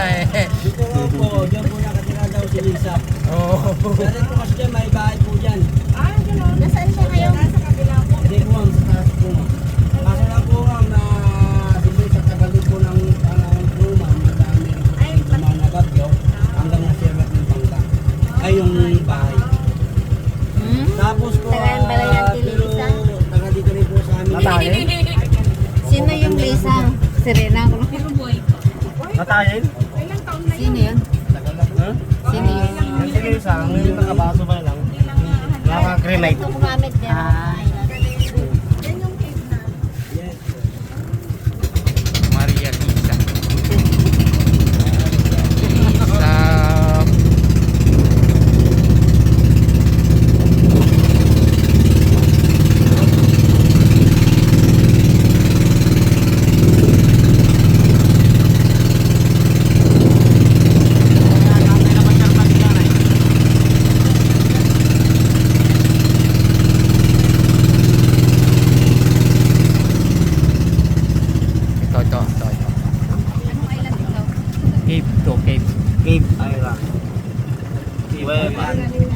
eh. Dito nga po, diyan po nakatira daw si Lisa. Oo. Dati po kasi dyan, may bahay po dyan. Ah, gano'n. Nasaan siya ngayon? Nasa kabila po. Hindi po ma'am, sa taas po ma'am. Kaso lang po ma'am, na siyempre sa tagal din po ng panahon po ma'am, madami rin po yung tumanagap yun, hanggang nasirap yung bangka. Ay, yung bahay. Tapos po, Tagaan pala yan si pero Lisa. taga dito rin po sa amin. Natayin? Sino yung Lisa? Serena? Natayin? Sino yun? Ha? Sino yun? Si Lisa, ngayon nakabaso pa lang. Nakaka-cremate. Ito gumamit niya. Yes. Maria Lisa. Lisa. Ito. Anong island ito? Cave to, cave. Cape Ira. Cape Ira.